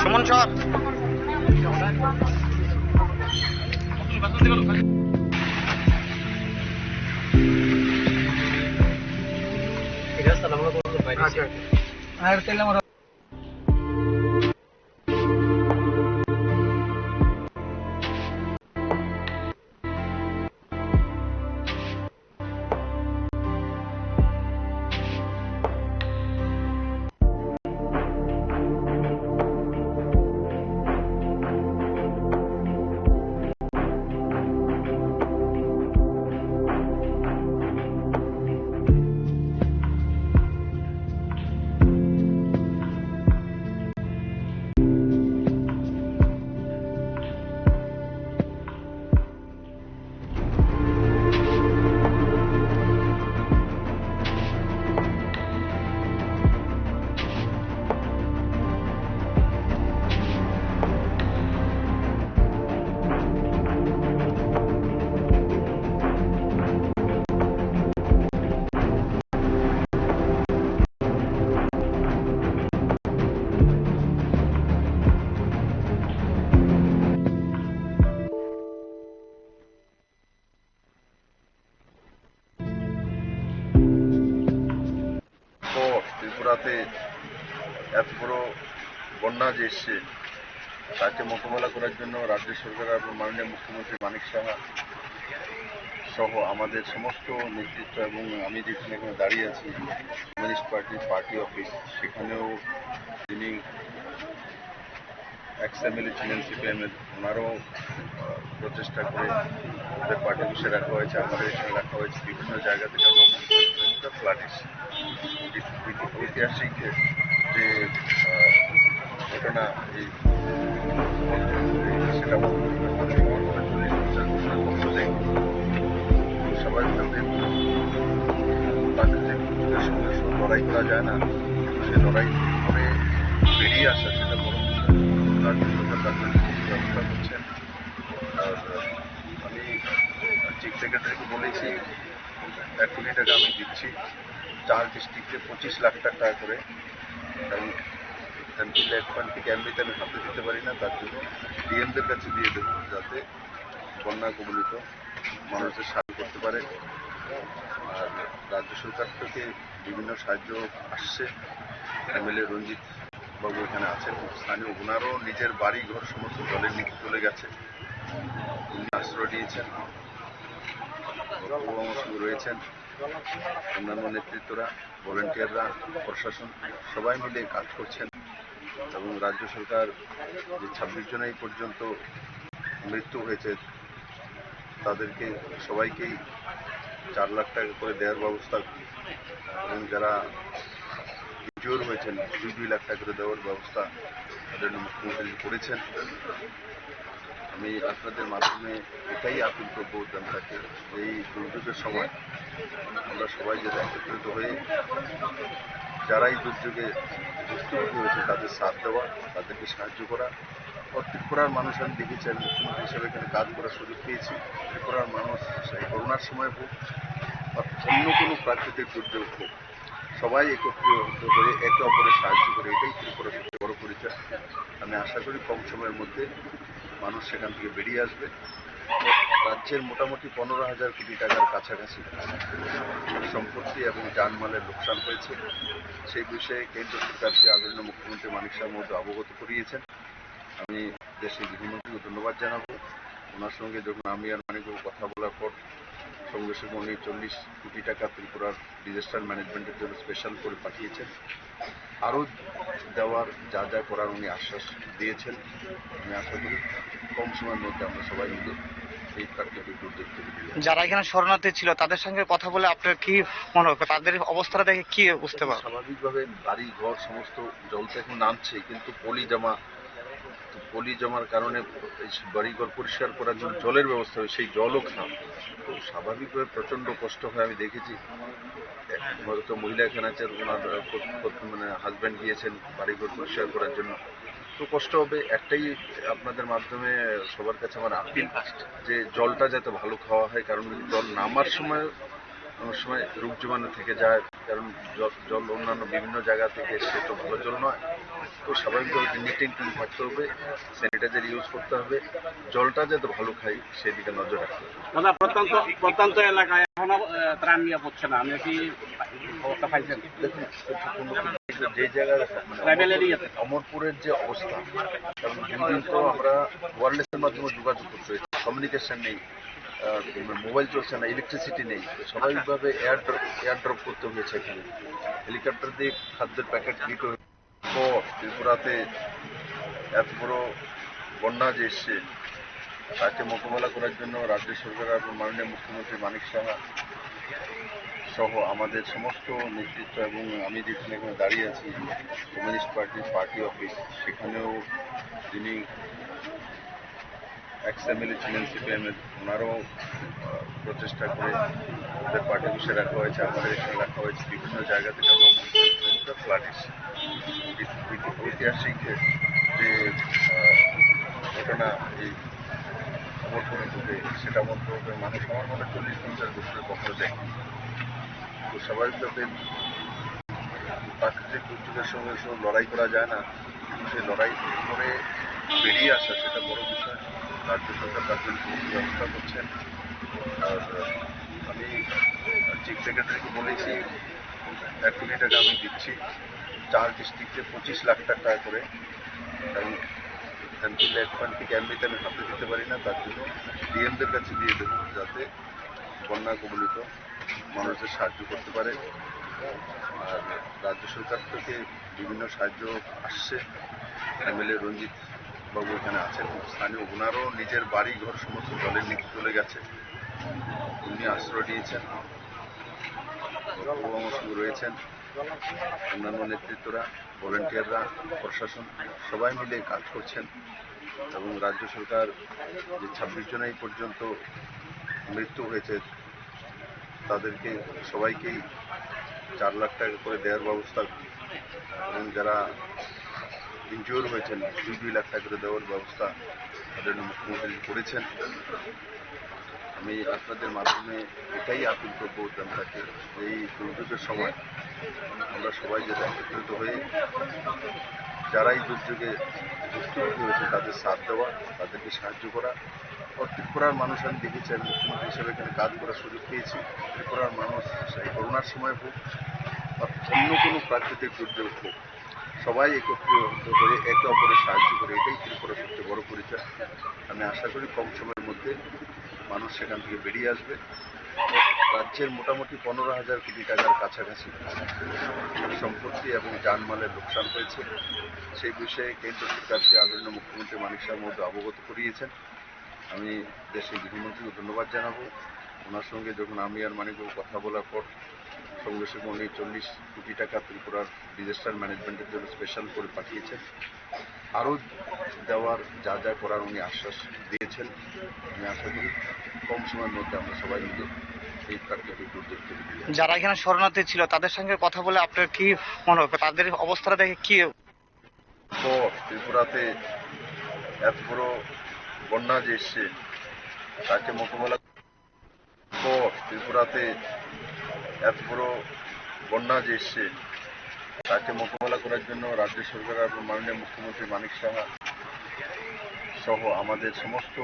সুমন সর ত্রিপুরাতে এত বড় বন্যা যে এসছে তাকে মোকাবেলা করার জন্য রাজ্য সরকার এবং মাননীয় মুখ্যমন্ত্রী মানিক সাহা সহ আমাদের সমস্ত নেতৃত্ব এবং আমি যেখানে এখানে দাঁড়িয়ে আছি কমিউনিস্ট পার্টির পার্টি অফিস, সেখানেও যিনি এক্স এমএলএ ছিলেন সিপিএমের, ওনারও প্রচেষ্টা করে ওদের পার্টি অফিসে রাখা হয়েছে, আমাদের এখানে রাখা হয়েছে। বিভিন্ন জায়গা থেকে ফ্লাড এসছে। ঐতিহাসিক যে ঘটনা এই সেটা স্বাভাবিকভাবে প্রাকৃতিক দুর্যোগের সঙ্গে লড়াই করা যায় না, সে লড়াই করে বেরিয়ে আসা সেটা বড় রাজ্য সরকার তার জন্য ব্যবস্থা করছেন। আর আমি চিফ সেক্রেটারিকে বলেছি 1 কোটি টাকা আমি দিচ্ছি 4 ডিস্ট্রিক্টে 25 লাখ টাকা করে, কারণ এমপি-লেড ফান্ড থেকে এমনিতে আমি হাতে দিতে পারি না, তার জন্য ডিএমদের কাছে দিয়ে দেবো যাতে বন্যা কবলিত মানুষদের সাহায্য করতে পারে। আর রাজ্য সরকার থেকে বিভিন্ন সাহায্য আসছে। এমএলএ রঞ্জিত বাবু এখানে আছেন, স্থানীয়, ওনারও নিজের বাড়ি ঘর সমস্ত জলের নিচে চলে গেছে, উনি আশ্রয় নিয়েছেন, রয়েছেন অন্যান্য নেতৃত্বরা, ভলেন্টিয়াররা, প্রশাসন সবাই মিলে কাজ করছেন। এবং রাজ্য সরকার যে 26 জন এই পর্যন্ত মৃত্যু হয়েছে তাদেরকে সবাইকেই 4 লাখ টাকা করে দেওয়ার ব্যবস্থা, এবং যারা ইনজিওর হয়েছেন 2 লাখ টাকা করে দেওয়ার ব্যবস্থা তাদের মুখ্যমন্ত্রী করেছেন। আমি আপনাদের মাধ্যমে এটাই আপিল করবো জনতাকে, এই দুর্যোগের সময় আমরা সবাই যাতে একত্রিত হয়ে যারা এই দুর্যোগে ভুক্তভোগী হয়েছে তাদের সাথ দেওয়া, তাদেরকে সাহায্য করা। ত্রিপুরার মানুষ আমি দেখেছি, আমি মুখ্যমন্ত্রী হিসেবে এখানে কাজ করার সুযোগ পেয়েছি। ত্রিপুরার মানুষ সেই করোনার সময় হোক বা অন্য কোনো প্রাকৃতিক দুর্যোগ হোক, সবাই একত্রিত হয়ে একে অপরের সাহায্য করে, এটাই ত্রিপুরার সবচেয়ে বড় পরিচয়। আমি আশা করি কম সময়ের মধ্যে মানুষ সেখান থেকে বেরিয়ে আসবে। রাজ্যের মোটামুটি 15,000 কোটি টাকার কাছাকাছি সম্পত্তি এবং জানমালের লোকসান হয়েছে। সেই বিষয়ে কেন্দ্র সরকারকে আদরণীয় মুখ্যমন্ত্রী মানিক সাহা মহোদয় অবগত করিয়েছেন। আমি দেশের গৃহমন্ত্রীকে ধন্যবাদ জানাবো। ওনার সঙ্গে যখন আমি আর মানিকবাবু কথা বলার পর সঙ্গে সঙ্গে উনি 40 কোটি টাকা ত্রিপুরার ডিজাস্টার ম্যানেজমেন্টের জন্য স্পেশাল করে পাঠিয়েছেন। আরও দেওয়ার যা যা করার উনি আশ্বাস দিয়েছেন। আমি আশা করি কম সময়ের মধ্যে আমরা সবাই মিলে এই প্রাকৃতিক দুর্যোগ থেকে বেরিয়ে। যারা এখানে শরণার্থী ছিল তাদের সঙ্গে কথা বলে আপনার কি মনে হয়, তাদের অবস্থাটা দেখে কি বুঝতে পারবেন? স্বাভাবিকভাবে বাড়ি ঘর সমস্ত জল তো এখন নামছে, কিন্তু পলি জমার কারণে বাড়িঘর পরিষ্কার করার জন্য জলের ব্যবস্থা হয়, সেই জলও খারাপ। তো স্বাভাবিকভাবে প্রচণ্ড কষ্ট হয়। আমি দেখেছি হয়তো মহিলা এখানে আছেন, ওনার মানে হাজব্যান্ড গিয়েছেন বাড়িঘর পরিষ্কার করার জন্য, তো কষ্ট হবে। একটাই আপনাদের মাধ্যমে সবার কাছে আমার আপিল যে জলটা যাতে ভালো খাওয়া হয়, কারণ জল নামার সময় অনেক সময় রোগ জীবাণু থেকে যায়, কারণ জল অন্যান্য বিভিন্ন জায়গা থেকে এসে তো ভালো জল নয়। তো স্বাভাবিকভাবে নিট অ্যান্ড ক্লিন থাকতে হবে, স্যানিটাইজার ইউজ করতে হবে, জলটা যাতে ভালো খাই সেদিকে নজর রাখতে হবে। দাদা প্রত্যন্ত এলাকায় এখনো ত্রাণ নিয়ে পড়ছে না, আপনি কি খবরটা পাইছেন? দেখুন যে জায়গায় ট্রাইবেল এরিয়াতে অমরপুরের যে অবস্থা, কারণ দিন তো আমরা ওয়্যারলেসের মাধ্যমে যোগাযোগ করতে হয়েছে, কমিউনিকেশন নেই, মোবাইল চলছে না, ইলেকট্রিসিটি নেই, তো স্বাভাবিকভাবে এয়ার ড্রপ করতে হয়েছে এখানে, হেলিকপ্টার দিয়ে খাদ্যের প্যাকেট দিতে হয়েছে। ত্রিপুরাতে এত বড় বন্যা যে এসছে তাকে মোকাবেলা করার জন্য রাজ্য সরকার এবং মাননীয় মুখ্যমন্ত্রী মানিক সাহা সহ আমাদের সমস্ত নেতৃত্ব, এবং আমি যেখানে এখানে দাঁড়িয়ে আছি কমিউনিস্ট পার্টি অফিস, সেখানেও যিনি এক্স এমএলএ ছিলেন সিপিএমের, ওনারও প্রচেষ্টা করে ওদের পার্টি অফিসে রাখা হয়েছে, আমাদের এখানে রাখা হয়েছে, বিভিন্ন জায়গা থেকে আমরা ফ্লাড এসছে। ঐতিহাসিক যে ঘটনা এই অমরপুরে ঘটে, সেটা বলতে হবে মানুষ আমার মনে 40-50 বছরে কখনো দেখেনি। তো স্বাভাবিকভাবে প্রাকৃতিক দুর্যোগের সঙ্গে লড়াই করা যায় না, কিন্তু সেই লড়াই করে বেরিয়ে আসা সেটা বড় বিষয়। রাজ্য সরকার তার জন্য সমস্ত ব্যবস্থা করছেন। আর আমি চিফ সেক্রেটারিকে বলেছি 1 কোটি টাকা আমি দিচ্ছি 4 ডিস্ট্রিক্টে 25 লাখ টাকা করে, কারণ এমপি লেট ফান্ড থেকে এমনিতে আমি হাতে দিতে পারি না, তার জন্য ডিএমদের কাছে দিয়ে দেবো যাতে বন্যা কবলিত মানুষদের সাহায্য করতে পারে। আর রাজ্য সরকার থেকে বিভিন্ন সাহায্য আসছে, এমএলএ রঞ্জিত বাবু এখানে আছেন, স্থানীয়, ওনারও নিজের বাড়ি ঘর সমস্ত জলের নিচে চলে গেছে, উনি আশ্রয় নিয়েছেন, আমার সঙ্গে রয়েছেন অন্যান্য নেতৃত্বরা, ভলেন্টিয়াররা, প্রশাসন সবাই মিলে কাজ করছেন। এবং রাজ্য সরকার যে 26 জন এই পর্যন্ত মৃত্যু হয়েছে তাদেরকে সবাইকেই 4 লাখ টাকা করে দেওয়ার ব্যবস্থা, এবং যারা ইনজিওর হয়েছেন 2 লাখ টাকা করে দেওয়ার ব্যবস্থা তাদের মুখ্যমন্ত্রী করেছেন। আমি আপনাদের মাধ্যমে এটাই আপিল করবো জনতাকে, এই দুর্যোগের সময় আমরা সবাই যাতে একত্রিত হয়ে যারা এই দুর্যোগে ভুক্তভোগী হয়েছে তাদের সাথ দেওয়া, তাদেরকে সাহায্য করা। আর ত্রিপুরার মানুষ, আমি দেখেছি, আমি মুখ্যমন্ত্রী হিসেবে এখানে কাজ করার সুযোগ পেয়েছি, ত্রিপুরার মানুষ এই করোনার সময় হোক বা অন্য কোনো প্রাকৃতিক দুর্যোগ হোক, সবাই একত্রিত হয়ে একে অপরের সাহায্য করে, এটাই ত্রিপুরার সবচেয়ে বড় পরিচয়। আমি আশা করি কম সময়ের মধ্যে মানুষ সেখান থেকে বেরিয়ে আসবে। রাজ্যের মোটামুটি 15,000 কোটি টাকার কাছাকাছি সম্পত্তি এবং জানমালের লোকসান হয়েছে, সেই বিষয়ে কেন্দ্র সরকারকে আদরণীয় মুখ্যমন্ত্রী মানিক সাহের মধ্যে অবগত করিয়েছেন। আমি দেশের গৃহমন্ত্রীকে ধন্যবাদ জানাবো। ওনার সঙ্গে যখন আমি আর মানিকবাবু কথা বলার পর সঙ্গে সঙ্গে উনি 40 কোটি টাকা ত্রিপুরার ডিজাস্টার ম্যানেজমেন্টের জন্য স্পেশাল করে পাঠিয়েছেন, আরও দেওয়ার যা যা করার উনি আশ্বাস দিয়েছেন। আমি আশা করি কম সময়ের মধ্যে আমরা সবাই মিলে এই প্রাকৃতিক দুর্যোগ থেকে বেরিয়ে আসবো। যারা এখানে শরণার্থী ছিল তাদের সঙ্গে কথা বলে আপনার কি মনে হবে, তাদের অবস্থাটা দেখে কি? ত্রিপুরাতে এত বড় বন্যা যে এসছে তাকে মোকাবেলা ত্রিপুরাতে এত বড় বন্যা যে এসছে তাকে মোকাবেলা করার জন্য রাজ্য সরকার এবং মাননীয় মুখ্যমন্ত্রী মানিক সাহা সহ আমাদের সমস্ত